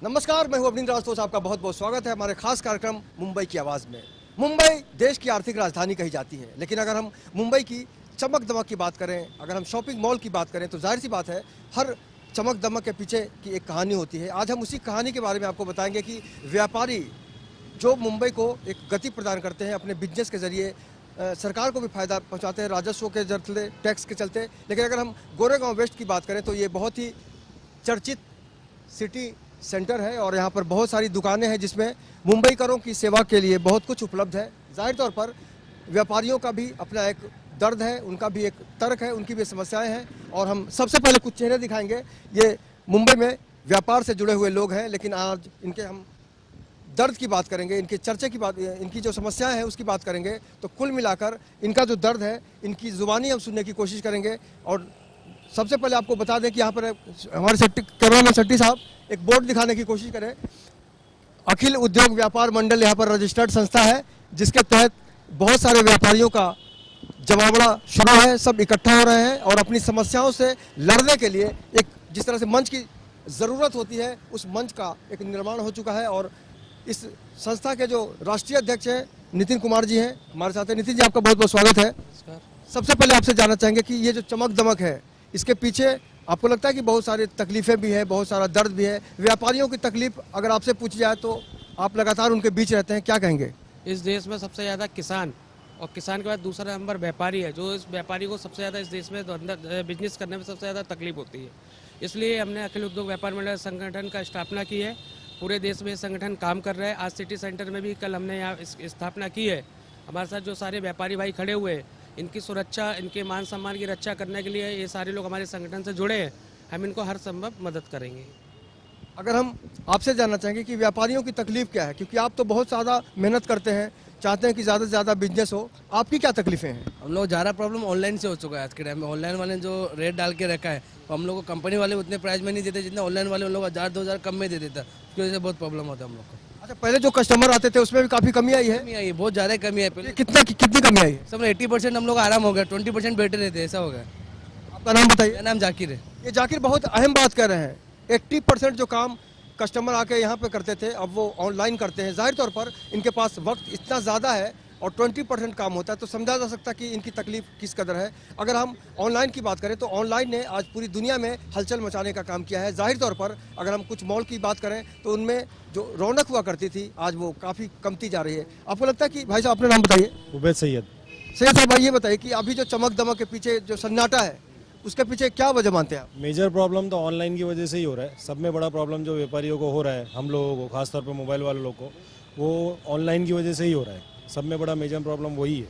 नमस्कार, मैं हूं अवनींद्र राजपूत। आपका बहुत बहुत स्वागत है हमारे खास कार्यक्रम मुंबई की आवाज़ में। मुंबई देश की आर्थिक राजधानी कही जाती है, लेकिन अगर हम मुंबई की चमक दमक की बात करें, अगर हम शॉपिंग मॉल की बात करें, तो जाहिर सी बात है हर चमक दमक के पीछे की एक कहानी होती है। आज हम उसी कहानी के बारे में आपको बताएंगे कि व्यापारी जो मुंबई को एक गति प्रदान करते हैं अपने बिजनेस के जरिए, सरकार को भी फायदा पहुंचाते हैं राजस्व के चलते, टैक्स के चलते। लेकिन अगर हम गोरेगांव वेस्ट की बात करें तो ये बहुत ही चर्चित सिटी सेंटर है और यहाँ पर बहुत सारी दुकानें हैं जिसमें मुंबईकरों की सेवा के लिए बहुत कुछ उपलब्ध है। जाहिर तौर पर व्यापारियों का भी अपना एक दर्द है, उनका भी एक तर्क है, उनकी भी समस्याएं हैं। और हम सबसे पहले कुछ चेहरे दिखाएंगे। ये मुंबई में व्यापार से जुड़े हुए लोग हैं, लेकिन आज इनके हम दर्द की बात करेंगे, इनके चर्चे की बात, इनकी जो समस्याएं हैं उसकी बात करेंगे। तो कुल मिलाकर इनका जो दर्द है, इनकी जुबानी हम सुनने की कोशिश करेंगे। और सबसे पहले आपको बता दें कि यहाँ पर हमारे कैमरामैन शट्टी साहब एक बोर्ड दिखाने की कोशिश करें। अखिल उद्योग व्यापार मंडल यहाँ पर रजिस्टर्ड संस्था है, जिसके तहत बहुत सारे व्यापारियों का जमावड़ा शुरू है। सब इकट्ठा हो रहे हैं और अपनी समस्याओं से लड़ने के लिए एक जिस तरह से मंच की ज़रूरत होती है, उस मंच का एक निर्माण हो चुका है। और इस संस्था के जो राष्ट्रीय अध्यक्ष हैं नितिन कुमार जी हैं हमारे साथ हैं। नितिन जी, आपका बहुत बहुत स्वागत है। सबसे पहले आपसे जानना चाहेंगे कि ये जो चमक दमक है, इसके पीछे आपको लगता है कि बहुत सारी तकलीफें भी है, बहुत सारा दर्द भी है? व्यापारियों की तकलीफ अगर आपसे पूछी जाए तो आप लगातार उनके बीच रहते हैं, क्या कहेंगे? इस देश में सबसे ज़्यादा किसान और किसान के बाद दूसरा नंबर व्यापारी है। जो इस व्यापारी को सबसे ज़्यादा इस देश में अंदर बिजनेस करने में सबसे ज़्यादा तकलीफ होती है। इसलिए हमने अखिल उद्योग व्यापार मंडल संगठन का स्थापना की है। पूरे देश में संगठन काम कर रहा है। आज सिटी सेंटर में भी कल हमने यहाँ स्थापना की है। हमारे साथ जो सारे व्यापारी भाई खड़े हुए हैं, इनकी सुरक्षा, इनके मान सम्मान की रक्षा करने के लिए ये सारे लोग हमारे संगठन से जुड़े हैं। हम इनको हर संभव मदद करेंगे। अगर हम आपसे जानना चाहेंगे कि व्यापारियों की तकलीफ क्या है, क्योंकि आप तो बहुत ज़्यादा मेहनत करते हैं, चाहते हैं कि ज़्यादा से ज़्यादा बिजनेस हो, आपकी क्या तकलीफें हैं? हम लोग ज़्यादा प्रॉब्लम ऑनलाइन से हो चुका है आज के टाइम में। ऑनलाइन वाले जो रेट डाल के रखा है, तो हम लोग को कंपनी वाले उतने प्राइस में नहीं देते जितना ऑनलाइन वाले उन लोग 1000-2000 कम में दे देता है। उसकी वजह से बहुत प्रॉब्लम होता है हम लोग को। अच्छा, पहले जो कस्टमर आते थे उसमें भी काफ़ी कमी आई है? कमी आई है, बहुत ज़्यादा कमी है। पहले कितनी कमी आई है? सब 80% हम लोग आराम हो गया, 20% बैठे रहते, ऐसा हो गया। आपका नाम बताइए। मेरा नाम जाकिर है। ये जाकिर बहुत अहम बात कह रहे हैं। 80% जो काम कस्टमर आके यहाँ पे करते थे, अब वो ऑनलाइन करते हैं। जाहिर तौर पर इनके पास वक्त इतना ज़्यादा है और 20% काम होता है, तो समझा जा सकता है कि इनकी तकलीफ किस कदर है। अगर हम ऑनलाइन की बात करें तो ऑनलाइन ने आज पूरी दुनिया में हलचल मचाने का काम किया है। जाहिर तौर पर अगर हम कुछ मॉल की बात करें तो उनमें जो रौनक हुआ करती थी, आज वो काफ़ी कमती जा रही है। आपको लगता है कि भाई साहब, अपना नाम बताइए। उबैद सैयद। सैयद साहब, भाई ये बताइए कि अभी जो चमक दमक के पीछे जो सन्नाटा है, उसके पीछे क्या वजह मानते हैं आप? मेजर प्रॉब्लम तो ऑनलाइन की वजह से ही हो रहा है। सब में बड़ा प्रॉब्लम जो व्यापारियों को हो रहा है, हम लोगों को, खासतौर पर मोबाइल वाले लोग को, वो ऑनलाइन की वजह से ही हो रहा है। सब में बड़ा मेजर प्रॉब्लम वही है।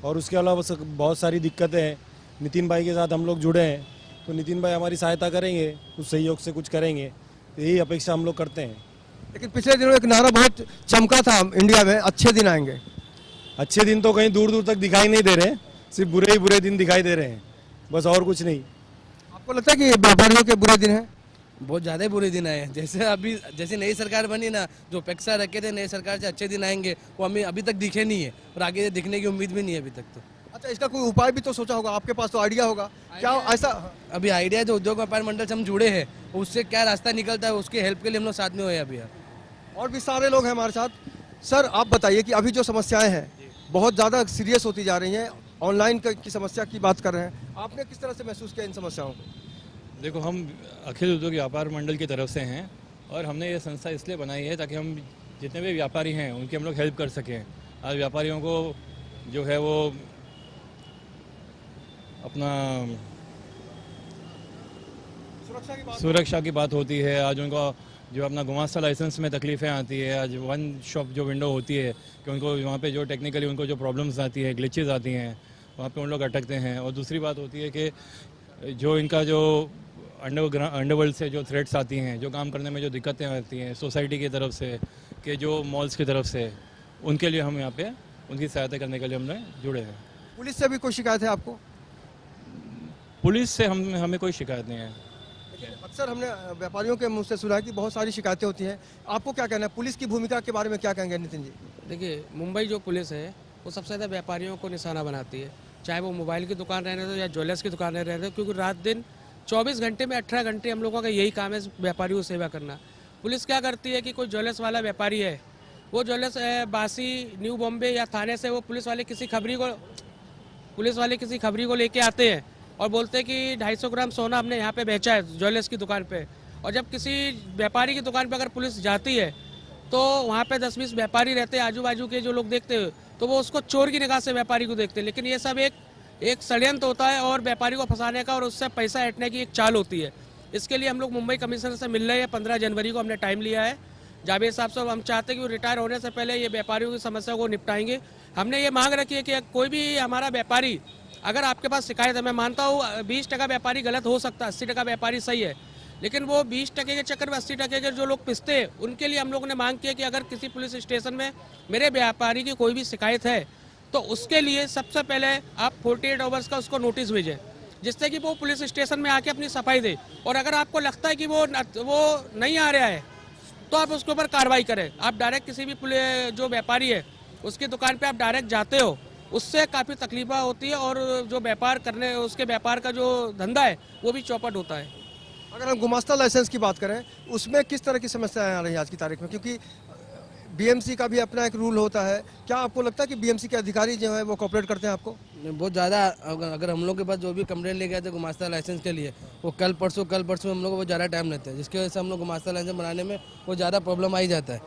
और उसके अलावा बहुत सारी दिक्कतें हैं। नितिन भाई के साथ हम लोग जुड़े हैं, तो नितिन भाई हमारी सहायता करेंगे, कुछ सहयोग से कुछ करेंगे, यही अपेक्षा हम लोग करते हैं। लेकिन पिछले दिनों एक नारा बहुत चमका था इंडिया में, अच्छे दिन आएंगे। अच्छे दिन तो कहीं दूर दूर तक दिखाई नहीं दे रहे हैं, सिर्फ बुरे ही बुरे दिन दिखाई दे रहे हैं, बस और कुछ नहीं। आपको लगता है कि व्यापारियों के बुरे दिन हैं? बहुत ज़्यादा ही बुरे दिन आए हैं। जैसे नई सरकार बनी ना, जो अपेक्षा रखे थे नई सरकार से अच्छे दिन आएंगे, वो हमें अभी तक दिखे नहीं है और आगे दिखने की उम्मीद भी नहीं है अभी तक तो। अच्छा, इसका कोई उपाय भी तो सोचा होगा, आपके पास तो आइडिया होगा क्या ऐसा? अभी आइडिया जो उद्योग व्यापार मंडल से हम जुड़े हैं, उससे क्या रास्ता निकलता है, उसकी हेल्प के लिए हम लोग साथ में हुए अभी। और भी सारे लोग हैं हमारे साथ। सर, आप बताइए कि अभी जो समस्याएं हैं बहुत ज़्यादा सीरियस होती जा रही हैं, ऑनलाइन की समस्या की बात कर रहे हैं, आपने किस तरह से महसूस किया इन समस्याओं को? देखो, हम अखिल उद्योग व्यापार मंडल की तरफ से हैं और हमने ये संस्था इसलिए बनाई है ताकि हम जितने भी व्यापारी हैं उनकी हम लोग हेल्प कर सकें। आज व्यापारियों को जो है वो अपना सुरक्षा की बात होती है। आज उनको जो अपना गुमास्ता लाइसेंस में तकलीफ़ें आती है। आज वन शॉप जो विंडो होती है कि उनको वहाँ पे जो टेक्निकली उनको जो प्रॉब्लम्स आती है, ग्लिचेस आती हैं, वहाँ पे उन लोग अटकते हैं। और दूसरी बात होती है कि जो इनका जो अंडरवर्ल्ड से जो थ्रेट्स आती हैं, जो काम करने में जो दिक्कतें आती हैं सोसाइटी की तरफ से, कि जो मॉल्स की तरफ से, उनके लिए हम यहाँ पे उनकी सहायता करने के लिए हमने जुड़े हैं। पुलिस से भी कोई शिकायत है आपको? पुलिस से हमें कोई शिकायत नहीं है। लेकिन अक्सर हमने व्यापारियों के मुंह से सुना है कि बहुत सारी शिकायतें होती हैं। आपको क्या कहना है, पुलिस की भूमिका के बारे में क्या कहेंगे नितिन जी? देखिए, मुंबई जो पुलिस है वो सबसे ज़्यादा व्यापारियों को निशाना बनाती है, चाहे वो मोबाइल की दुकान रहने दो या ज्वेलर्स की दुकान रहने दो, क्योंकि रात दिन 24 घंटे में 18 घंटे हम लोगों का यही काम है व्यापारियों की सेवा करना। पुलिस क्या करती है कि कोई ज्वेलर्स वाला व्यापारी है, वो ज्वेलर्स बासी, न्यू बॉम्बे या थाने से वो पुलिस वाले किसी खबरी को लेके आते हैं और बोलते हैं कि 250 ग्राम सोना हमने यहाँ पे बेचा है ज्वेलर्स की दुकान पे। और जब किसी व्यापारी की दुकान पे अगर पुलिस जाती है तो वहाँ पे 10-20 व्यापारी रहते हैं, आजू बाजू के जो लोग देखते हैं तो वो उसको चोर की निगाह से व्यापारी को देखते हैं। लेकिन ये सब एक षड्यंत्र होता है और व्यापारी को फंसाने का और उससे पैसा ऐंठने की एक चाल होती है। इसके लिए हम लोग मुंबई कमिश्नर से मिल रहे हैं। 15 जनवरी को हमने टाइम लिया है जावेद साहब से। हम चाहते हैं कि वो रिटायर होने से पहले ये व्यापारियों की समस्या को निपटाएंगे। हमने ये मांग रखी है कि कोई भी हमारा व्यापारी, अगर आपके पास शिकायत है, मैं मानता हूँ 20% व्यापारी गलत हो सकता है, 80% व्यापारी सही है, लेकिन वो 20% के चक्कर में 80% के जो लोग पिसते हैं उनके लिए हम लोगों ने मांग की है कि अगर किसी पुलिस स्टेशन में मेरे व्यापारी की कोई भी शिकायत है तो उसके लिए सबसे पहले आप 48 आवर्स का उसको नोटिस भेजें, जिससे कि वो पुलिस स्टेशन में आके अपनी सफाई दे। और अगर आपको लगता है कि वो नहीं आ रहा है तो आप उसके ऊपर कार्रवाई करें। आप डायरेक्ट किसी भी जो व्यापारी है उसकी दुकान पे आप डायरेक्ट जाते हो, उससे काफ़ी तकलीफा होती है और जो व्यापार करने उसके व्यापार का जो धंधा है वो भी चौपट होता है। अगर हम गुमास्ता लाइसेंस की बात करें, उसमें किस तरह की समस्याएं आ रही हैं आज की तारीख में? क्योंकि बीएमसी का भी अपना एक रूल होता है। क्या आपको लगता है कि बीएमसी के अधिकारी जो है वो कोऑपरेट करते हैं आपको? बहुत ज़्यादा। अगर हम लोग के पास जो भी कंप्लेंट ले गए थे गुमास्ता लाइसेंस के लिए, वो कल परसों में हम लोग को वो ज़्यादा टाइम लेते हैं, जिसकी वजह से हम लोग गुमास्ता लाइसेंस बनाने में वो ज़्यादा प्रॉब्लम आ ही जाता है।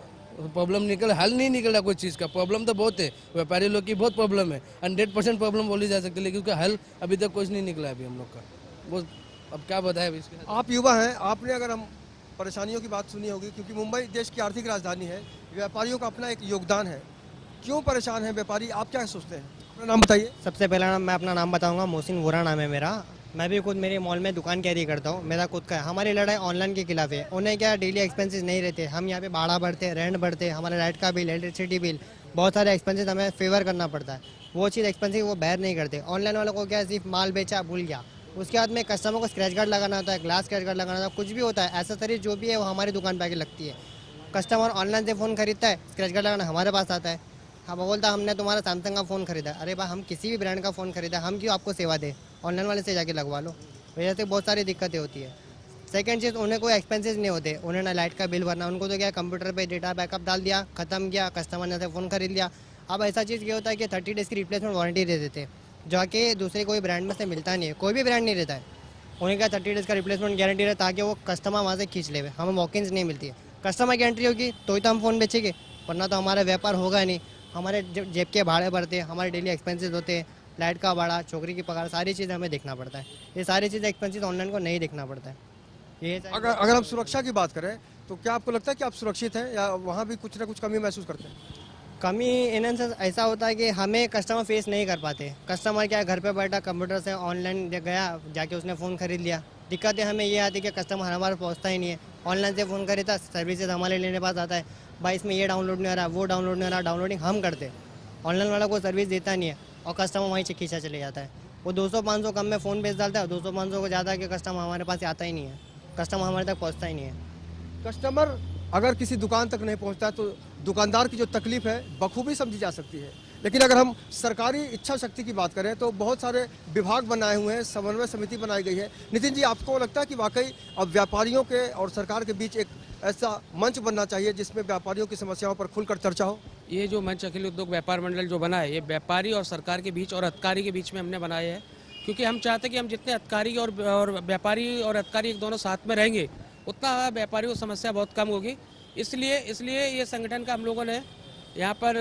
प्रॉब्लम हल नहीं निकल रहा कोई चीज़ का। प्रॉब्लम तो बहुत है, व्यापारी लोग की बहुत प्रॉब्लम है, 100% प्रॉब्लम बोली जा सकती है, लेकिन उसका हल अभी तक कुछ नहीं निकला अभी हम लोग का। वो अब क्या बताएं अभी इसके। आप युवा हैं, आपने अगर हम परेशानियों की बात सुनी होगी, क्योंकि मुंबई देश की आर्थिक राजधानी है, व्यापारियों का अपना एक योगदान है। क्यों परेशान है व्यापारी, आप क्या सोचते हैं? अपना नाम बताइए। सबसे पहला मैं अपना नाम बताऊंगा, मोहसिन वोरा नाम है मेरा। मैं भी खुद मेरे मॉल में दुकान कैरी करता हूँ, मेरा खुद का है। हमारी लड़ाई ऑनलाइन के खिलाफ है। उन्हें क्या डेली एक्सपेंसेस नहीं रहते, हम यहाँ पे भाड़ा भरते, रेंट भरते, हमारा लाइट का बिल, इलेक्ट्रिसिटी बिल, बहुत सारे एक्सपेंसेस हमें फेवर करना पड़ता है। वो चीज़ एक्सपेंसिव वो बैर नहीं करते। ऑनलाइन वालों को क्या, सिर्फ माल बेचा भूल गया, उसके बाद में कस्टमर को स्क्रैच गार्ड लगाना होता है, ग्लास स्क्रैच गार्ड लगाना होता है, कुछ भी होता है, एसेसरीज जो भी है वो हमारी दुकान पे आके लगती है। कस्टमर ऑनलाइन से फ़ोन खरीदता है, स्क्रैच गार्ड लगाना हमारे पास आता है। हाँ, बोलता हमने तुम्हारा सैमसंग का फ़ोन खरीदा। अरे भाई, हम किसी भी ब्रांड का फ़ोन खरीदा, हम क्यों आपको सेवा दें? ऑनलाइन वाले से जाके लगवा लो। वजह से बहुत सारी दिक्कतें होती है। सेकंड चीज़, उन्हें कोई एक्सपेंसेस नहीं होते, उन्हें ना लाइट का बिल भरना, उनको तो क्या कंप्यूटर पे डेटा बैकअप डाल दिया, खत्म किया, कस्टमर ने से फ़ोन खरीद लिया। अब ऐसा चीज़ ये होता है कि 30 डेज़ की रिप्लेसमेंट वारंटी दे देते हैं, जाके दूसरे कोई ब्रांड में से मिलता नहीं है, कोई भी ब्रांड नहीं रहता है। उन्हें क्या 30 डेज़ का रिप्लेसमेंट गारंटी रहता है, ताकि वो कस्टमर वहाँ से खींच ले। हमें वॉकिंग्स नहीं मिलती है। कस्टमर की एंट्री होगी तो ही तो हम फ़ोन बेचेंगे, वरना तो हमारा व्यापार होगा नहीं। हमारे जेब के भाड़े भरते हैं, हमारे डेली एक्सपेंसेस होते हैं, लाइट का भाड़ा, छोकरी की पगार, सारी चीज़ें हमें देखना पड़ता है। ये सारी चीज़ें एक्सपेंसेस ऑनलाइन को नहीं देखना पड़ता है। ये अगर हम सुरक्षा की बात करें तो क्या आपको लगता है कि आप सुरक्षित हैं या वहाँ भी कुछ ना कुछ कमी महसूस करते हैं? कमी इन सेंस ऐसा होता है कि हमें कस्टमर फेस नहीं कर पाते। कस्टमर क्या, घर पे बैठा कंप्यूटर से ऑनलाइन गया, जाके उसने फ़ोन खरीद लिया। दिक्कतें हमें ये आती है कि कस्टमर हमारे पास पहुँचता ही नहीं है। ऑनलाइन से फ़ोन खरीदा, सर्विसेज हमारे लेने पास आता है, भाई इसमें ये डाउनलोड नहीं हो रहा, वो डाउनलोड नहीं हो रहा, डाउनलोडिंग हम करते हैं, ऑनलाइन वाला कोई सर्विस देता नहीं है और कस्टमर वहीं से खींचा चले जाता है। वो 200-500 कम में फ़ोन बेच डालता है, 200-500 को ज़्यादा कि कस्टमर हमारे पास आता ही नहीं है, कस्टमर हमारे तक पहुँचता ही नहीं है। कस्टमर अगर किसी दुकान तक नहीं पहुंचता है तो दुकानदार की जो तकलीफ है बखूबी समझी जा सकती है। लेकिन अगर हम सरकारी इच्छा शक्ति की बात करें तो बहुत सारे विभाग बनाए हुए हैं, समन्वय समिति बनाई गई है। नितिन जी, आपको लगता है कि वाकई अब व्यापारियों के और सरकार के बीच एक ऐसा मंच बनना चाहिए जिसमें व्यापारियों की समस्याओं पर खुलकर चर्चा हो? ये जो मंच अखिल उद्योग व्यापार मंडल जो बना है, ये व्यापारी और सरकार के बीच और अधिकारी के बीच में हमने बनाया है, क्योंकि हम चाहते हैं कि हम जितने अधिकारी और व्यापारी और अधिकारी एक दोनों साथ में रहेंगे उतना व्यापारी को समस्या बहुत कम होगी। इसलिए ये संगठन का हम लोगों ने यहाँ पर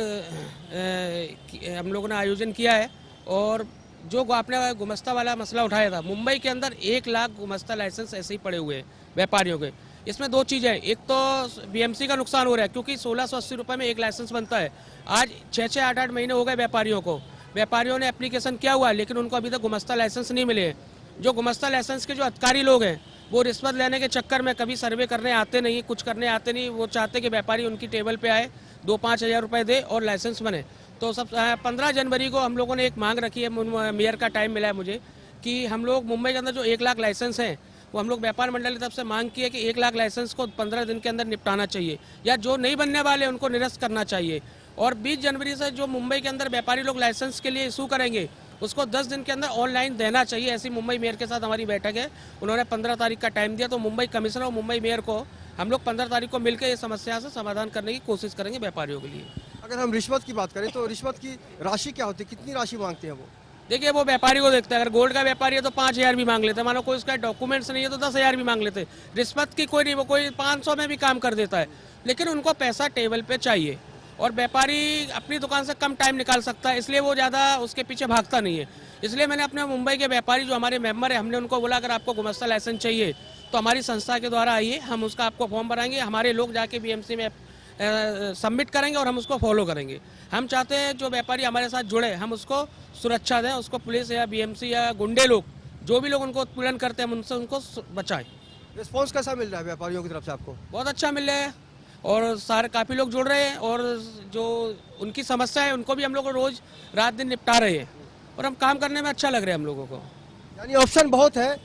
हम लोगों ने आयोजन किया है। और जो आपने गुमस्ता वाला मसला उठाया था, मुंबई के अंदर 1 लाख गुमस्ता लाइसेंस ऐसे ही पड़े हुए हैं व्यापारियों के। इसमें 2 चीज़ें हैं, एक तो बीएमसी का नुकसान हो रहा है क्योंकि 1680 रुपये में एक लाइसेंस बनता है। आज 6-6, 8-8 महीने हो गए व्यापारियों को, व्यापारियों ने एप्लीकेशन किया हुआ है लेकिन उनको अभी तक गुमस्ता लाइसेंस नहीं मिले हैं। जो गुमस्ता लाइसेंस के जो अधिकारी लोग हैं वो रिश्वत लेने के चक्कर में कभी सर्वे करने आते नहीं, कुछ करने आते नहीं। वो चाहते कि व्यापारी उनकी टेबल पे आए, 2-5 हज़ार रुपये दे और लाइसेंस बने। तो 15 जनवरी को हम लोगों ने एक मांग रखी है, मेयर का टाइम मिला है मुझे, कि हम लोग मुंबई के अंदर जो 1 लाख लाइसेंस हैं वो हम लोग व्यापार मंडल की तरफ से मांग की है कि 1 लाख लाइसेंस को 15 दिन के अंदर निपटाना चाहिए, या जो नहीं बनने वाले उनको निरस्त करना चाहिए। और 20 जनवरी से जो मुंबई के अंदर व्यापारी लोग लाइसेंस के लिए इशू करेंगे उसको 10 दिन के अंदर ऑनलाइन देना चाहिए। ऐसी मुंबई मेयर के साथ हमारी बैठक है, उन्होंने 15 तारीख का टाइम दिया। तो मुंबई कमिश्नर और मुंबई मेयर को हम लोग 15 तारीख को मिलकर इस समस्या से समाधान करने की कोशिश करेंगे व्यापारियों के लिए। अगर हम रिश्वत की बात करें तो रिश्वत की राशि क्या होती है, कितनी राशि मांगते हैं वो? देखिए वो व्यापारी को देखता है, अगर गोल्ड का व्यापारी है तो 5,000 भी मांग लेते हैं, मानो कोई उसका डॉक्यूमेंट्स नहीं है तो 10,000 भी मांग लेते हैं। रिश्वत की कोई नहीं, वो कोई 500 में भी काम कर देता है, लेकिन उनको पैसा टेबल पे चाहिए और व्यापारी अपनी दुकान से कम टाइम निकाल सकता है, इसलिए वो ज़्यादा उसके पीछे भागता नहीं है। इसलिए मैंने अपने मुंबई के व्यापारी जो हमारे मेंबर है, हमने उनको बोला अगर आपको गुमस्ता लाइसेंस चाहिए तो हमारी संस्था के द्वारा आइए, हम उसका आपको फॉर्म भराएंगे, हमारे लोग जाके बीएमसी में सबमिट करेंगे और हम उसको फॉलो करेंगे। हम चाहते हैं जो व्यापारी हमारे साथ जुड़े हम उसको सुरक्षा दें, उसको पुलिस या बीएमसी या गुंडे लोग जो भी लोग उनको उत्पीड़न करते हैं उनसे उनको बचाएं। रिस्पॉन्स कैसा मिल रहा है व्यापारियों की तरफ से आपको? बहुत अच्छा मिल रहा है और सारे काफ़ी लोग जुड़ रहे हैं और जो उनकी समस्या है उनको भी हम लोग रोज़ रात दिन निपटा रहे हैं और हम काम करने में अच्छा लग रहा है हम लोगों को। यानी ऑप्शन बहुत है,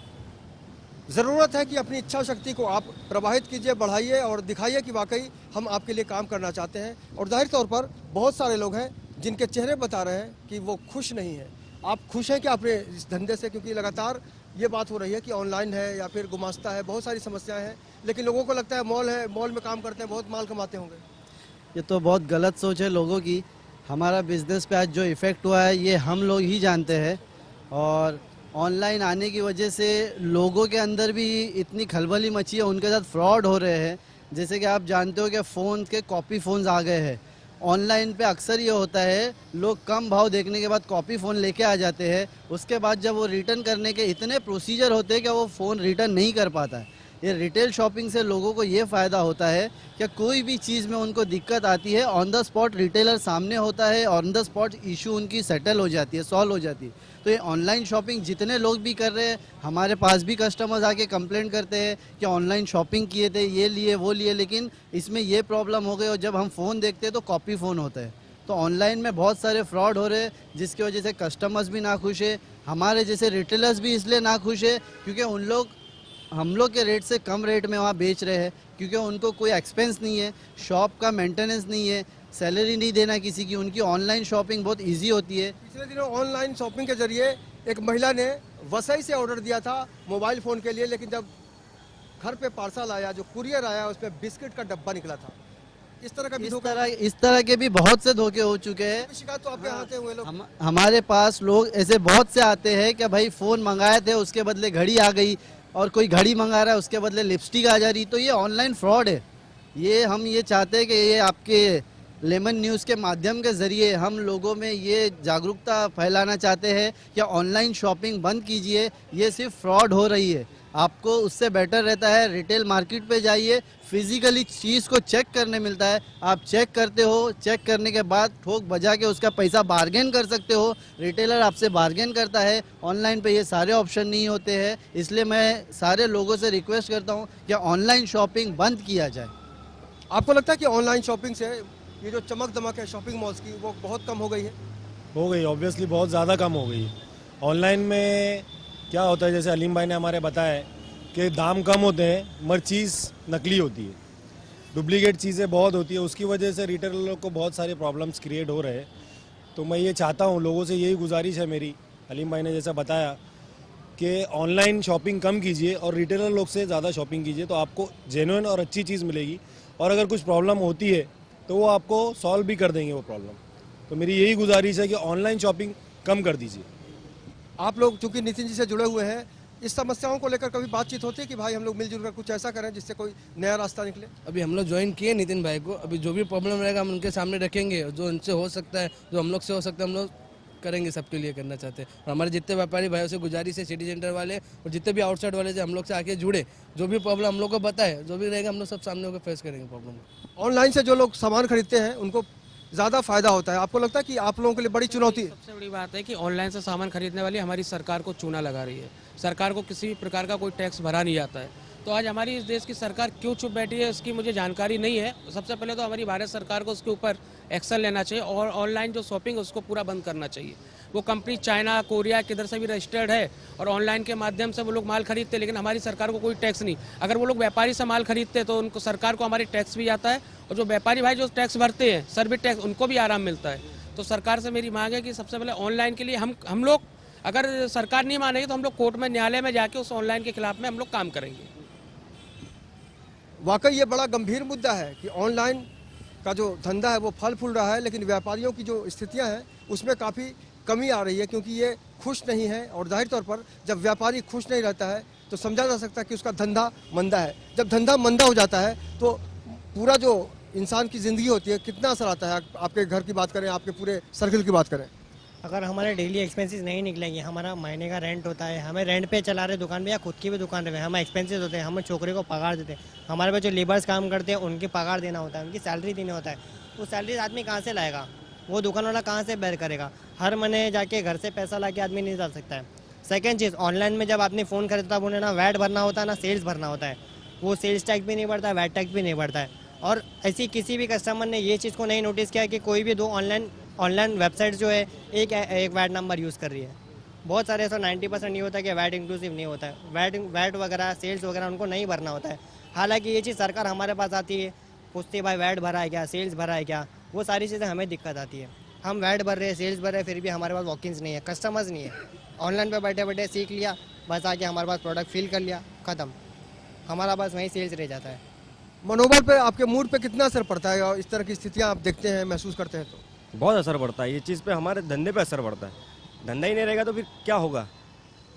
ज़रूरत है कि अपनी इच्छा शक्ति को आप प्रवाहित कीजिए, बढ़ाइए और दिखाइए कि वाकई हम आपके लिए काम करना चाहते हैं। और जाहिर तौर पर बहुत सारे लोग हैं जिनके चेहरे बता रहे हैं कि वो खुश नहीं हैं। आप खुश हैं क्या अपने इस धंधे से? क्योंकि लगातार ये बात हो रही है कि ऑनलाइन है या फिर गुमास्ता है, बहुत सारी समस्याएं हैं, लेकिन लोगों को लगता है मॉल है, मॉल में काम करते हैं, बहुत माल कमाते होंगे। ये तो बहुत गलत सोच है लोगों की। हमारा बिजनेस पे आज जो इफ़ेक्ट हुआ है ये हम लोग ही जानते हैं और ऑनलाइन आने की वजह से लोगों के अंदर भी इतनी खलबली मची है, उनके साथ फ्रॉड हो रहे हैं। जैसे कि आप जानते हो कि फ़ोन के कॉपी फ़ोन्स आ गए हैं। ऑनलाइन पे अक्सर ये होता है लोग कम भाव देखने के बाद कॉपी फ़ोन लेके आ जाते हैं, उसके बाद जब वो रिटर्न करने के इतने प्रोसीजर होते हैं कि वो फ़ोन रिटर्न नहीं कर पाता है। ये रिटेल शॉपिंग से लोगों को ये फ़ायदा होता है कि कोई भी चीज़ में उनको दिक्कत आती है, ऑन द स्पॉट रिटेलर सामने होता है, ऑन द स्पॉट इशू उनकी सेटल हो जाती है, सॉल्व हो जाती है। तो ये ऑनलाइन शॉपिंग जितने लोग भी कर रहे हैं, हमारे पास भी कस्टमर्स आके कंप्लेंट करते हैं कि ऑनलाइन शॉपिंग किए थे, ये लिए वो लिए, लेकिन इसमें ये प्रॉब्लम हो गई और जब हम फ़ोन देखते हैं तो कॉपी फ़ोन होता है। तो ऑनलाइन में बहुत सारे फ्रॉड हो रहे हैं जिसकी वजह से कस्टमर्स भी ना खुश है, हमारे जैसे रिटेलर्स भी इसलिए ना खुश है क्योंकि उन लोग हम लोग के रेट से कम रेट में वहाँ बेच रहे हैं, क्योंकि उनको कोई एक्सपेंस नहीं है, शॉप का मेंटेनेंस नहीं है, सैलरी नहीं देना किसी की, उनकी ऑनलाइन शॉपिंग बहुत इजी होती है। पिछले दिनों ऑनलाइन शॉपिंग के जरिए एक महिला ने वसई से ऑर्डर दिया था मोबाइल फ़ोन के लिए, लेकिन जब घर पे पार्सल आया, जो कुरियर आया, उसमें बिस्किट का डब्बा निकला था। इस तरह का भी इस तरह के भी बहुत से धोखे हो चुके हैं। शिकायत तो आपके यहाँ आते हुए लोग हमारे पास लोग ऐसे बहुत से आते हैं कि भाई फ़ोन मंगाए थे उसके बदले घड़ी आ गई, और कोई घड़ी मंगा रहा है उसके बदले लिपस्टिक आ जा रही। तो ये ऑनलाइन फ्रॉड है। ये हम ये चाहते हैं कि ये आपके लेमन न्यूज़ के माध्यम के ज़रिए हम लोगों में ये जागरूकता फैलाना चाहते हैं कि ऑनलाइन शॉपिंग बंद कीजिए, ये सिर्फ फ्रॉड हो रही है। आपको उससे बेटर रहता है रिटेल मार्केट पे जाइए, फिजिकली चीज़ को चेक करने मिलता है, आप चेक करते हो, चेक करने के बाद ठोक बजा के उसका पैसा बार्गेन कर सकते हो, रिटेलर आपसे बार्गेन करता है। ऑनलाइन पे ये सारे ऑप्शन नहीं होते हैं, इसलिए मैं सारे लोगों से रिक्वेस्ट करता हूँ कि ऑनलाइन शॉपिंग बंद किया जाए। आपको लगता है कि ऑनलाइन शॉपिंग से ये जो चमक दमक है शॉपिंग मॉल्स की वो बहुत कम हो गई है? हो गई, ऑब्वियसली बहुत ज़्यादा कम हो गई। ऑनलाइन में क्या होता है, जैसे अलीम भाई ने हमारे बताया कि दाम कम होते हैं मगर चीज़ नकली होती है, डुप्लीकेट चीज़ें बहुत होती है, उसकी वजह से रिटेलर को बहुत सारे प्रॉब्लम्स क्रिएट हो रहे हैं। तो मैं ये चाहता हूँ, लोगों से यही गुजारिश है मेरी, अलीम भाई ने जैसा बताया कि ऑनलाइन शॉपिंग कम कीजिए और रिटेलर लोग से ज़्यादा शॉपिंग कीजिए, तो आपको जेन्युइन और अच्छी चीज़ मिलेगी। और अगर कुछ प्रॉब्लम होती है तो वो आपको सॉल्व भी कर देंगे वो प्रॉब्लम। तो मेरी यही गुजारिश है कि ऑनलाइन शॉपिंग कम कर दीजिए। आप लोग चूंकि नितिन जी से जुड़े हुए हैं, इस समस्याओं को लेकर कभी बातचीत होती है कि भाई हम लोग मिलजुल कर कुछ ऐसा करें जिससे कोई नया रास्ता निकले? अभी हम लोग ज्वाइन किए नितिन भाई को, अभी जो भी प्रॉब्लम रहेगा हम उनके सामने रखेंगे, जो उनसे हो सकता है, जो हम लोग से हो सकता है, हम लोग करेंगे, सबके लिए करना चाहते हैं। और हमारे जितने व्यापारी भाइयों से गुजारिश है, सिटी सेंटर वाले और जितने भी आउटसाइड वाले से हम लोग से आके जुड़े, जो भी प्रॉब्लम हम लोग को बताए, जो भी रहेगा हम लोग सब सामने होकर फेस करेंगे प्रॉब्लम। ऑनलाइन से जो लोग सामान खरीदते हैं उनको ज़्यादा फायदा होता है, आपको लगता है कि आप लोगों के लिए बड़ी चुनौती है? सबसे बड़ी बात है कि ऑनलाइन से सामान खरीदने वाली हमारी सरकार को चूना लगा रही है। सरकार को किसी भी प्रकार का कोई टैक्स भरा नहीं जाता है। तो आज हमारी इस देश की सरकार क्यों चुप बैठी है इसकी मुझे जानकारी नहीं है। सबसे पहले तो हमारी भारत सरकार को उसके ऊपर एक्शन लेना चाहिए और ऑनलाइन जो शॉपिंग है उसको पूरा बंद करना चाहिए। वो कंपनी चाइना, कोरिया किधर से भी रजिस्टर्ड है और ऑनलाइन के माध्यम से वो लोग माल खरीदते हैं, लेकिन हमारी सरकार को कोई टैक्स नहीं। अगर वो लोग व्यापारी से माल खरीदते तो उनको सरकार को हमारी टैक्स भी आता है और जो व्यापारी भाई जो टैक्स भरते हैं, सर्विस टैक्स, उनको भी आराम मिलता है। तो सरकार से मेरी मांग है कि सबसे पहले ऑनलाइन के लिए हम लोग, अगर सरकार नहीं मानेगी तो हम लोग कोर्ट में, न्यायालय में जाके उस ऑनलाइन के खिलाफ में हम लोग काम करेंगे। वाकई ये बड़ा गंभीर मुद्दा है कि ऑनलाइन का जो धंधा है वो फल फूल रहा है, लेकिन व्यापारियों की जो स्थितियां हैं उसमें काफ़ी कमी आ रही है, क्योंकि ये खुश नहीं है। और जाहिर तौर पर जब व्यापारी खुश नहीं रहता है तो समझा जा सकता है कि उसका धंधा मंदा है। जब धंधा मंदा हो जाता है तो पूरा जो इंसान की ज़िंदगी होती है कितना असर आता है। आपके घर की बात करें, आपके पूरे सर्किल की बात करें, अगर हमारे डेली एक्सपेंसेस नहीं निकलेंगे, हमारा महीने का रेंट होता है, हमें रेंट पे चला रहे दुकान पे या खुद की भी दुकान पे, हमें एक्सपेंसेस होते हैं, हम छोकरे को पगार देते हैं, हमारे पे जो लेबर्स काम करते हैं उनकी पगार देना होता है, उनकी सैलरी देना होता है। वो सैलरी आदमी कहाँ से लाएगा? वो दुकान वाला कहाँ से बेयर करेगा? हर महीने जाके घर से पैसा ला के आदमी नहीं डाल सकता है। सेकेंड चीज़, ऑनलाइन में जब आदमी फ़ोन खरीदता है उन्हें ना वैट भरना होता है ना सेल्स भरना होता है। वो सेल्स टैक्स भी नहीं बढ़ता है, वैट टैक्स भी नहीं बढ़ता है। और ऐसी किसी भी कस्टमर ने ये चीज़ को नहीं नोटिस किया कि कोई भी दो ऑनलाइन वेबसाइट जो है एक वैट नंबर यूज़ कर रही है। बहुत सारे ऐसा 90% ये होता है कि वैट इंक्लूसिव नहीं होता है, वैट वगैरह सेल्स वगैरह उनको नहीं भरना होता है। हालांकि ये चीज़ सरकार हमारे पास आती है, पूछती है भाई वैट भरा है क्या, सेल्स भरा है क्या, वो सारी चीज़ें हमें दिक्कत आती है। हम वैट भर रहे हैं, सेल्स भर रहे हैं, फिर भी हमारे पास वॉकिंग्स नहीं है, कस्टमर्स नहीं है। ऑनलाइन पे बैठे बैठे सीख लिया, बस आके हमारे पास प्रोडक्ट फिल कर लिया, ख़त्म, हमारा बस वहीं सेल्स रह जाता है। मनोबल पे, आपके मूड पे कितना असर पड़ता है? और इस तरह की स्थितियाँ आप देखते हैं, महसूस करते हैं तो बहुत असर पड़ता है। ये चीज़ पे हमारे धंधे पे असर पड़ता है। धंधा ही नहीं रहेगा तो फिर क्या होगा?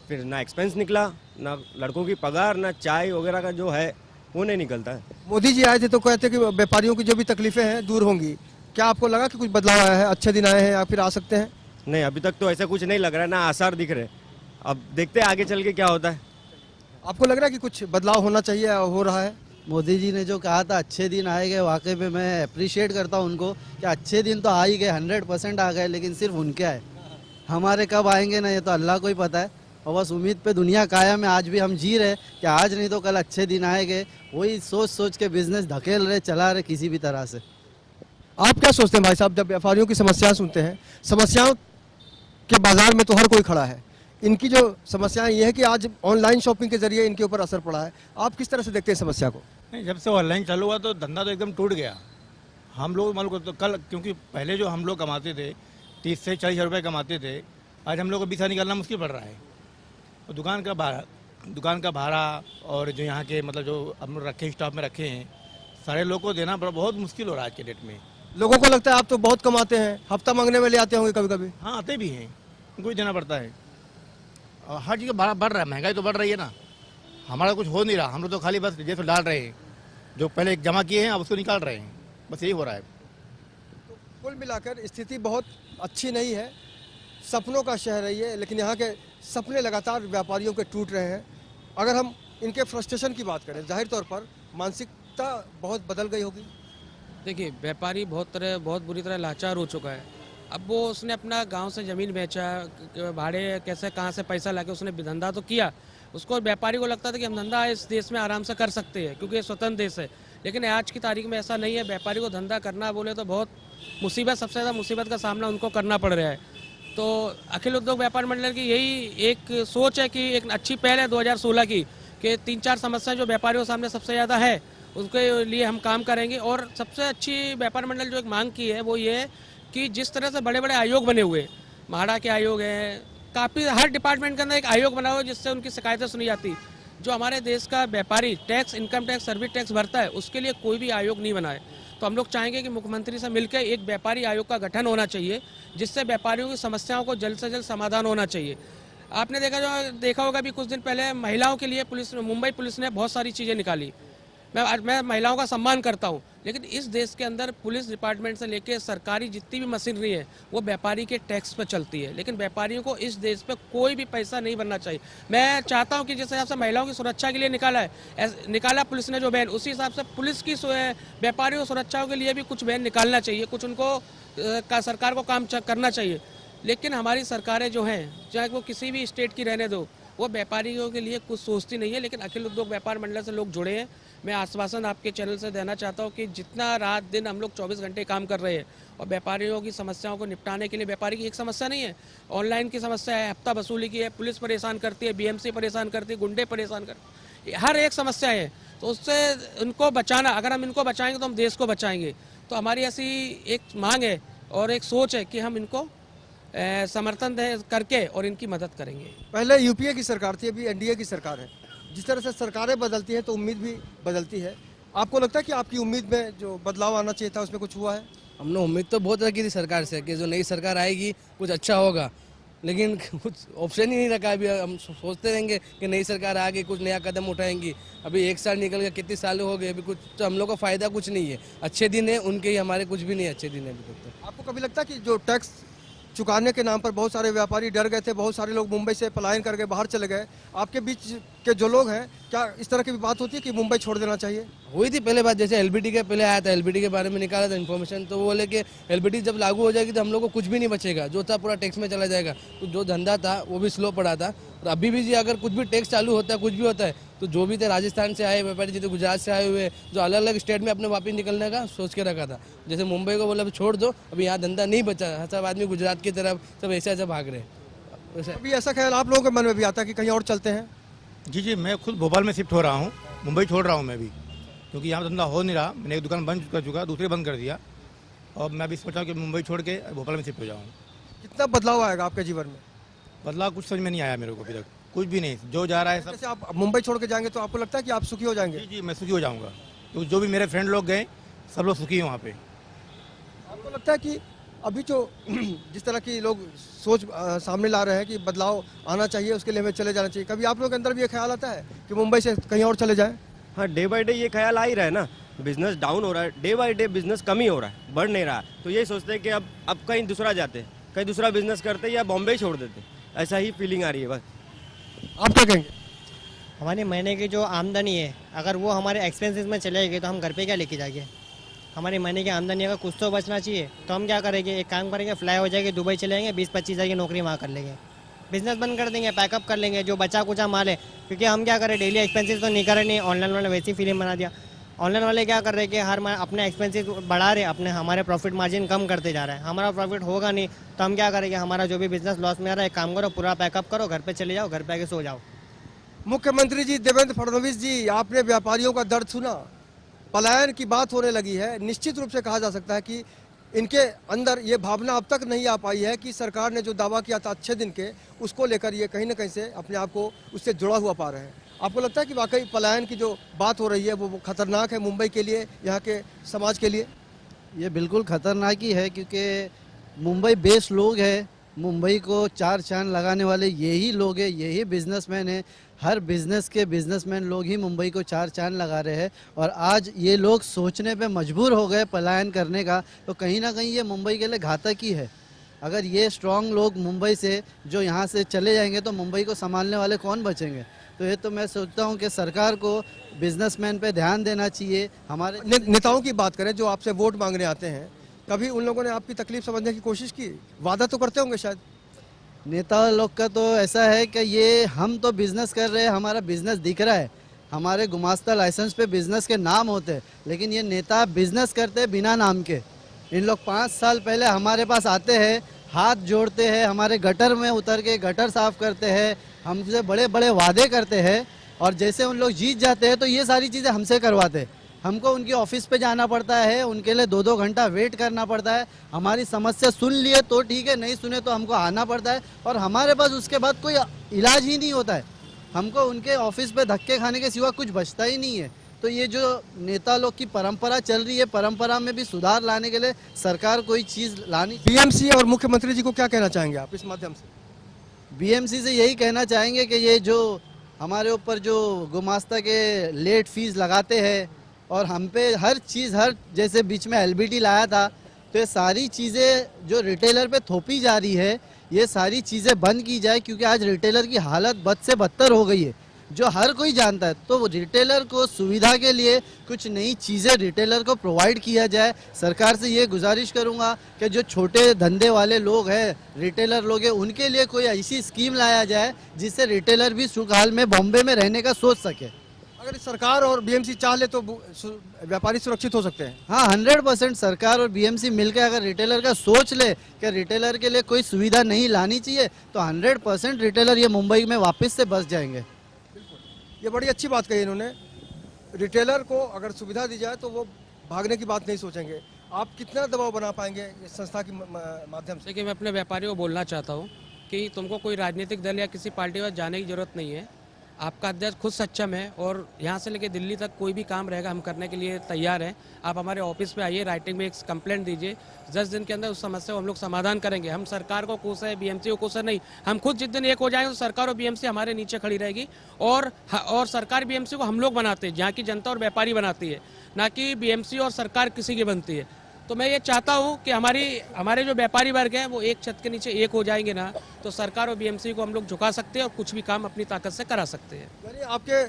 फिर ना एक्सपेंस निकला, ना लड़कों की पगार, ना चाय वगैरह का जो है वो नहीं निकलता है। मोदी जी आए थे तो कहते कि व्यापारियों की जो भी तकलीफें हैं दूर होंगी। क्या आपको लगा कि कुछ बदलाव आया है, अच्छे दिन आए हैं या फिर आ सकते हैं? नहीं, अभी तक तो ऐसा कुछ नहीं लग रहा है, ना आसार दिख रहे। अब देखते हैं आगे चल के क्या होता है। आपको लग रहा है कि कुछ बदलाव होना चाहिए, हो रहा है? मोदी जी ने जो कहा था अच्छे दिन आएंगे, वाकई में मैं अप्रिशिएट करता हूँ उनको कि अच्छे दिन तो आ ही गए, 100% आ गए, लेकिन सिर्फ उनके आए। हमारे कब आएंगे ना ये तो अल्लाह को ही पता है। और बस उम्मीद पे दुनिया कायम है, आज भी हम जी रहे कि आज नहीं तो कल अच्छे दिन आएंगे। वही सोच सोच के बिजनेस धकेल रहे, चला रहे किसी भी तरह से। आप क्या सोचते हैं भाई साहब, जब व्यापारियों की समस्याएं सुनते हैं? समस्याओं के बाजार में तो हर कोई खड़ा है, इनकी जो समस्याएं ये है कि आज ऑनलाइन शॉपिंग के जरिए इनके ऊपर असर पड़ा है। आप किस तरह से देखते हैं समस्या को? नहीं, जब से ऑनलाइन चालू हुआ तो धंधा तो एकदम टूट गया। हम लोग मान लो तो कल, क्योंकि पहले जो हम लोग कमाते थे 30 से 40 रुपये कमाते थे, आज हम लोग को 20 निकालना मुश्किल पड़ रहा है। और दुकान का भाड़ा और जो यहाँ के मतलब जो हम लोग रखे स्टॉक में रखे हैं, सारे लोग को देना बहुत मुश्किल हो रहा है आज के डेट में। लोगों को लगता है आप तो बहुत कमाते हैं, हफ्ता मांगने में ले आते होंगे कभी कभी? हाँ, आते भी हैं, उनको भी देना पड़ता है। और हर चीज़ का भाड़ा बढ़ रहा है, महंगाई तो बढ़ रही है ना। हमारा कुछ हो नहीं रहा, हम लोग तो खाली बस जैसे डाल रहे हैं, जो पहले जमा किए हैं अब उसको निकाल रहे हैं, बस यही हो रहा है। तो कुल मिलाकर स्थिति बहुत अच्छी नहीं है। सपनों का शहर है ये, लेकिन यहाँ के सपने लगातार व्यापारियों के टूट रहे हैं। अगर हम इनके फ्रस्ट्रेशन की बात करें, जाहिर तौर पर मानसिकता बहुत बदल गई होगी। देखिए, व्यापारी बहुत बुरी तरह लाचार हो चुका है। अब वो उसने अपना गांव से ज़मीन बेचा, भाड़े कैसे कहाँ से पैसा लाके उसने धंधा तो किया। उसको व्यापारी को लगता था कि हम धंधा इस देश में आराम से कर सकते हैं क्योंकि ये स्वतंत्र देश है, लेकिन आज की तारीख में ऐसा नहीं है। व्यापारी को धंधा करना बोले तो बहुत मुसीबत, सबसे ज़्यादा मुसीबत का सामना उनको करना पड़ रहा है। तो अखिल उद्योग व्यापार मंडल की यही एक सोच है कि एक अच्छी पहल है 2016 की कि 3-4 समस्याएं जो व्यापारियों के सामने सबसे ज़्यादा है उसके लिए हम काम करेंगे। और सबसे अच्छी व्यापार मंडल जो एक मांग की है वो ये है कि जिस तरह से बड़े बड़े आयोग बने हुए, म्हाडा के आयोग हैं, काफ़ी हर डिपार्टमेंट के अंदर एक आयोग बना हुआ है जिससे उनकी शिकायतें सुनी जाती। जो हमारे देश का व्यापारी tax, income tax, service tax भरता है उसके लिए कोई भी आयोग नहीं बना है। तो हम लोग चाहेंगे कि मुख्यमंत्री से मिलकर एक व्यापारी आयोग का गठन होना चाहिए जिससे व्यापारियों की समस्याओं को जल्द से जल्द समाधान होना चाहिए। आपने देखा होगा भी कुछ दिन पहले महिलाओं के लिए मुंबई पुलिस ने बहुत सारी चीज़ें निकाली। मैं महिलाओं का सम्मान करता हूं, लेकिन इस देश के अंदर पुलिस डिपार्टमेंट से लेकर सरकारी जितनी भी मशीनरी है वो व्यापारी के टैक्स पर चलती है, लेकिन व्यापारियों को इस देश पे कोई भी पैसा नहीं बनना चाहिए। मैं चाहता हूं कि जिस हिसाब से महिलाओं की सुरक्षा के लिए निकाला पुलिस ने जो बैन, उसी हिसाब से पुलिस की व्यापारियों की सुरक्षा के लिए भी कुछ बैन निकालना चाहिए, कुछ उनको सरकार को काम करना चाहिए। लेकिन हमारी सरकारें जो हैं, चाहे वो किसी भी स्टेट की रहने दो, वो व्यापारियों के लिए कुछ सोचती नहीं है। लेकिन अखिल उद्योग व्यापार मंडल से लोग जुड़े हैं। मैं आश्वासन आपके चैनल से देना चाहता हूं कि जितना रात दिन हम लोग 24 घंटे काम कर रहे हैं और व्यापारियों की समस्याओं को निपटाने के लिए, व्यापारी की एक समस्या नहीं है, ऑनलाइन की समस्या है, हफ्ता वसूली की है, पुलिस परेशान करती है, बीएमसी परेशान करती है, गुंडे परेशान करते, हर एक समस्या है। तो उससे उनको बचाना, अगर हम इनको बचाएंगे तो हम देश को बचाएंगे। तो हमारी ऐसी एक मांग है और एक सोच है कि हम इनको समर्थन करके और इनकी मदद करेंगे। पहले यूपीए की सरकार थी, अभी एनडीए की सरकार है। जिस तरह से सरकारें बदलती हैं तो उम्मीद भी बदलती है। आपको लगता है कि आपकी उम्मीद में जो बदलाव आना चाहिए था उसमें कुछ हुआ है? हमने उम्मीद तो बहुत रखी थी सरकार से कि जो नई सरकार आएगी कुछ अच्छा होगा, लेकिन कुछ ऑप्शन ही नहीं रखा। अभी हम सोचते रहेंगे कि नई सरकार आ गई कुछ नया कदम उठाएंगी। अभी 1 साल निकल गया, कितने साल हो गए, अभी कुछ तो हम लोग को फायदा कुछ नहीं है। अच्छे दिन है उनके ही, हमारे कुछ भी नहीं अच्छे दिन है अभी तक तो। आपको कभी लगता है कि जो टैक्स चुकाने के नाम पर बहुत सारे व्यापारी डर गए थे, बहुत सारे लोग मुंबई से पलायन करके बाहर चले गए, आपके बीच के जो लोग हैं, क्या इस तरह की भी बात होती है कि मुंबई छोड़ देना चाहिए? हुई थी पहले बात, जैसे एलबीटी के पहले आया था, एलबीटी के बारे में निकाला था इन्फॉर्मेशन, तो वो बोले कि एलबीटी जब लागू हो जाएगी तो हम लोग को कुछ भी नहीं बचेगा, जो था पूरा टैक्स में चला जाएगा। तो जो धंधा था वो भी स्लो पड़ा था। और अभी भी जी अगर कुछ भी टैक्स चालू होता है, कुछ भी होता है, तो जो भी थे राजस्थान से आए व्यापारी जी, तो गुजरात से आए हुए, जो अलग अलग स्टेट में अपने वापस निकलने का सोच के रखा था, जैसे मुंबई को बोला अभी छोड़ दो, अभी यहाँ धंधा नहीं बचा, सब आदमी गुजरात की तरफ सब ऐसे ऐसे भाग रहे हैं। अभी ऐसा ख्याल आप लोगों के मन में भी आता है कि कहीं और चलते हैं? जी, मैं खुद भोपाल में शिफ्ट हो रहा हूँ, मुंबई छोड़ रहा हूँ मैं भी, क्योंकि यहाँ धंधा हो नहीं रहा। मैंने एक दुकान बंद कर चुका, दूसरी बंद कर दिया, और मैं अभी सोचा कि मुंबई छोड़ के भोपाल में शिफ्ट हो जाऊँ। कितना बदलाव आएगा आपके जीवन में? बदलाव कुछ समझ में नहीं आया मेरे को अभी तक, कुछ भी नहीं। जो जा रहा है सब। जैसे आप मुंबई छोड़ के जाएंगे तो आपको लगता है कि आप सुखी हो जाएंगे? जी, मैं सुखी हो जाऊँगा, क्योंकि जो भी मेरे फ्रेंड लोग गए सब लोग सुखी हैं वहाँ पे। आपको लगता है कि अभी जो जिस तरह की लोग सोच सामने ला रहे हैं कि बदलाव आना चाहिए, उसके लिए हमें चले जाना चाहिए, कभी आप लोगों के अंदर भी ये ख्याल आता है कि मुंबई से कहीं और चले जाएं? हाँ, डे बाय डे ये ख्याल आ ही रहा है ना, बिजनेस डाउन हो रहा है, डे बाय डे बिजनेस कम ही हो रहा है, बढ़ नहीं रहा। तो यही सोचते हैं कि अब कहीं दूसरा जाते, कहीं दूसरा बिजनेस करते या बॉम्बे ही छोड़ देते, ऐसा ही फीलिंग आ रही है बस। आप क्या कहेंगे? हमारे महीने की जो आमदनी है, अगर वो हमारे एक्सपेंसेस में चले गए तो हम घर पे क्या लेके जाएंगे? हमारी महीने की आमदनी अगर कुछ तो बचना चाहिए, तो हम क्या करेंगे? एक काम करेंगे, फ्लाई हो जाएंगे, दुबई चले जाएंगे, 20-25 हज़ार की नौकरी वहाँ कर लेंगे, बिजनेस बंद कर देंगे, पैकअप कर लेंगे जो बचा कुचा माल है। क्योंकि हम क्या करें, डेली एक्सपेंसेस तो नहीं कर रहे, नहीं ऑनलाइन वाले वैसी फिल्म बना दिया। ऑनलाइन वाले क्या कर रहे हैं कि हर अपने एक्सपेंसेस बढ़ा रहे, अपने हमारे प्रॉफिट मार्जिन कम करते जा रहे हैं। हमारा प्रॉफिट होगा नहीं तो हम क्या करेंगे? हमारा जो भी बिजनेस लॉस में आ रहा है, काम करो, पूरा पैकअप करो, घर पे चले जाओ, घर पे आके सो जाओ। मुख्यमंत्री जी देवेंद्र फडणवीस जी, आपने व्यापारियों का दर्द सुना, पलायन की बात होने लगी है। निश्चित रूप से कहा जा सकता है कि इनके अंदर ये भावना अब तक नहीं आ पाई है कि सरकार ने जो दावा किया था अच्छे दिन के, उसको लेकर ये कहीं ना कहीं से अपने आप को उससे जुड़ा हुआ पा रहे हैं। आपको लगता है कि वाकई पलायन की जो बात हो रही है वो खतरनाक है मुंबई के लिए, यहाँ के समाज के लिए? ये बिल्कुल खतरनाक ही है, क्योंकि मुंबई बेस्ड लोग हैं, मुंबई को चार चांद लगाने वाले यही लोग हैं, यही बिजनेसमैन हैं। हर बिजनेस के बिजनेसमैन लोग ही मुंबई को चार चांद लगा रहे हैं, और आज ये लोग सोचने पे मजबूर हो गए पलायन करने का, तो कहीं ना कहीं ये मुंबई के लिए घातक ही है। अगर ये स्ट्रांग लोग मुंबई से जो यहाँ से चले जाएंगे तो मुंबई को संभालने वाले कौन बचेंगे? तो ये तो मैं सोचता हूँ कि सरकार को बिजनेसमैन पे ध्यान देना चाहिए। हमारे नेताओं की बात करें जो आपसे वोट मांगने आते हैं, कभी उन लोगों ने आपकी तकलीफ समझने की कोशिश की? वादा तो करते होंगे शायद। नेता लोग का तो ऐसा है कि ये हम तो बिजनेस कर रहे हैं, हमारा बिजनेस दिख रहा है, हमारे गुमास्ता लाइसेंस पे बिजनेस के नाम होते हैं, लेकिन ये नेता बिजनेस करते हैं बिना नाम के। इन लोग 5 साल पहले हमारे पास आते हैं, हाथ जोड़ते हैं, हमारे गटर में उतर के गटर साफ करते हैं, हमसे बड़े बड़े वादे करते हैं, और जैसे उन लोग जीत जाते हैं तो ये सारी चीज़ें हमसे करवाते हैं। हमको उनकी ऑफिस पे जाना पड़ता है, उनके लिए 2-2 घंटा वेट करना पड़ता है। हमारी समस्या सुन लिए तो ठीक है, नहीं सुने तो हमको आना पड़ता है, और हमारे पास उसके बाद कोई इलाज ही नहीं होता है। हमको उनके ऑफिस पे धक्के खाने के सिवा कुछ बचता ही नहीं है। तो ये जो नेता लोग की परंपरा चल रही है, परंपरा में भी सुधार लाने के लिए सरकार कोई चीज़ लानी। बीएमसी और मुख्यमंत्री जी को क्या कहना चाहेंगे आप इस माध्यम से? बीएमसी से यही कहना चाहेंगे कि ये जो हमारे ऊपर जो गुमास्ता के लेट फीस लगाते हैं, और हम पे हर चीज़, हर जैसे बीच में एलबीटी लाया था, तो ये सारी चीज़ें जो रिटेलर पे थोपी जा रही है, ये सारी चीज़ें बंद की जाए, क्योंकि आज रिटेलर की हालत बद से बदतर हो गई है, जो हर कोई जानता है। तो रिटेलर को सुविधा के लिए कुछ नई चीज़ें रिटेलर को प्रोवाइड किया जाए। सरकार से ये गुजारिश करूँगा कि जो छोटे धंधे वाले लोग हैं, रिटेलर लोग हैं, उनके लिए कोई ऐसी स्कीम लाया जाए जिससे रिटेलर भी सुखाल में बॉम्बे में रहने का सोच सके। अगर सरकार और बीएमसी चाह ले तो व्यापारी सुरक्षित हो सकते हैं। हाँ, 100% सरकार और बीएमसी मिलकर अगर रिटेलर का सोच ले कि रिटेलर के लिए कोई सुविधा नहीं लानी चाहिए, तो 100% रिटेलर ये मुंबई में वापस से बस जाएंगे। ये बड़ी अच्छी बात कही इन्होंने। रिटेलर को अगर सुविधा दी जाए तो वो भागने की बात नहीं सोचेंगे। आप कितना दबाव बना पाएंगे इस संस्था की माध्यम से? देखिए, मैं अपने व्यापारियों को बोलना चाहता हूँ कि तुमको कोई राजनीतिक दल या किसी पार्टी में जाने की जरूरत नहीं है। आपका अध्यक्ष खुद सक्षम है और यहाँ से लेकर दिल्ली तक कोई भी काम रहेगा हम करने के लिए तैयार हैं। आप हमारे ऑफिस पे आइए, राइटिंग में एक कंप्लेंट दीजिए, 10 दिन के अंदर उस समस्या को हम लोग समाधान करेंगे। हम सरकार को कोसा है, बीएमसी को कोसा नहीं, हम खुद जिस दिन एक हो जाएंगे तो सरकार और बीएमसी हमारे नीचे खड़ी रहेगी। और सरकार बीएमसी को हम लोग बनाते हैं, जहाँ की जनता और व्यापारी बनाती है, ना कि बीएमसी और सरकार किसी की बनती है। तो मैं ये चाहता हूँ कि हमारे जो व्यापारी वर्ग हैं वो एक छत के नीचे एक हो जाएंगे ना, तो सरकार और बीएमसी को हम लोग झुका सकते हैं और कुछ भी काम अपनी ताकत से करा सकते हैं। यानी आपके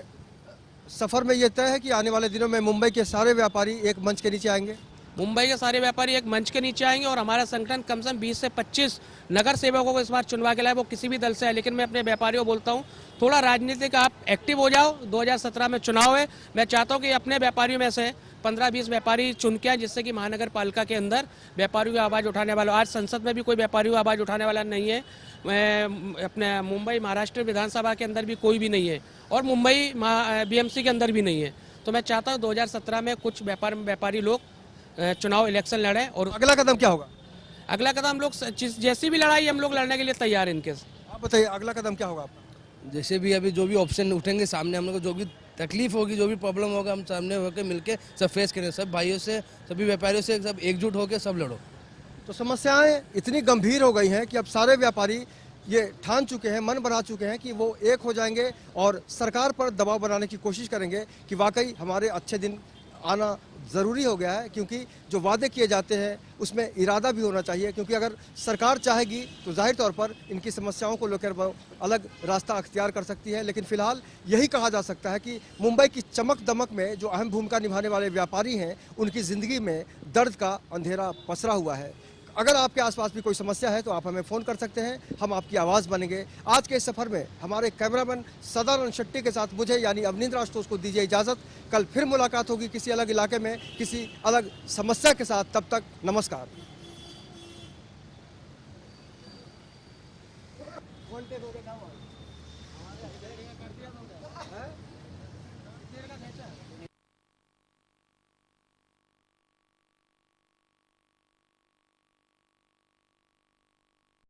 सफर में ये तय है कि आने वाले दिनों में मुंबई के सारे व्यापारी एक मंच के नीचे आएंगे? मुंबई के सारे व्यापारी एक मंच के नीचे आएंगे और हमारा संगठन कम से कम 20 से 25 नगर सेवकों को इस बार चुनवा के लाए, वो किसी भी दल से है। लेकिन मैं अपने व्यापारियों को बोलता हूँ, थोड़ा राजनीतिक आप एक्टिव हो जाओ। 2017 में चुनाव है, मैं चाहता हूँ कि अपने व्यापारियों में से 15-20 व्यापारी चुन के आए, जिससे कि महानगर पालिका के अंदर व्यापारियों की आवाज़ उठाने वाला। आज संसद में भी कोई व्यापारियों की आवाज़ उठाने वाला नहीं है, अपने मुंबई महाराष्ट्र विधानसभा के अंदर भी कोई भी नहीं है और मुंबई बीएमसी के अंदर भी नहीं है। तो मैं चाहता हूँ 2017 में कुछ व्यापारी लोग चुनाव इलेक्शन लड़े। और अगला कदम क्या होगा? अगला कदम हम लोग जैसी भी लड़ाई हम लोग लड़ने के लिए तैयार हैं इनके। आप बताइए अगला कदम क्या होगा आपका? जैसे भी अभी जो भी ऑप्शन उठेंगे सामने, हम लोग को जो भी तकलीफ होगी, जो भी प्रॉब्लम होगा, हम सामने होकर मिलके सब फेस करें। सब भाइयों से, सभी व्यापारियों से सब एकजुट होकर सब लड़ो। तो समस्याएं इतनी गंभीर हो गई हैं कि अब सारे व्यापारी ये ठान चुके हैं, मन बना चुके हैं कि वो एक हो जाएंगे और सरकार पर दबाव बनाने की कोशिश करेंगे कि वाकई हमारे अच्छे दिन आना ज़रूरी हो गया है, क्योंकि जो वादे किए जाते हैं उसमें इरादा भी होना चाहिए। क्योंकि अगर सरकार चाहेगी तो जाहिर तौर पर इनकी समस्याओं को लेकर वो अलग रास्ता अख्तियार कर सकती है। लेकिन फिलहाल यही कहा जा सकता है कि मुंबई की चमक दमक में जो अहम भूमिका निभाने वाले व्यापारी हैं, उनकी ज़िंदगी में दर्द का अंधेरा पसरा हुआ है। अगर आपके आसपास भी कोई समस्या है तो आप हमें फ़ोन कर सकते हैं, हम आपकी आवाज़ बनेंगे। आज के इस सफ़र में हमारे कैमरामैन सदानंद शेट्टी के साथ मुझे यानी अवनींद्र आशुतोष को दीजिए इजाज़त। कल फिर मुलाकात होगी किसी अलग इलाके में, किसी अलग समस्या के साथ। तब तक नमस्कार।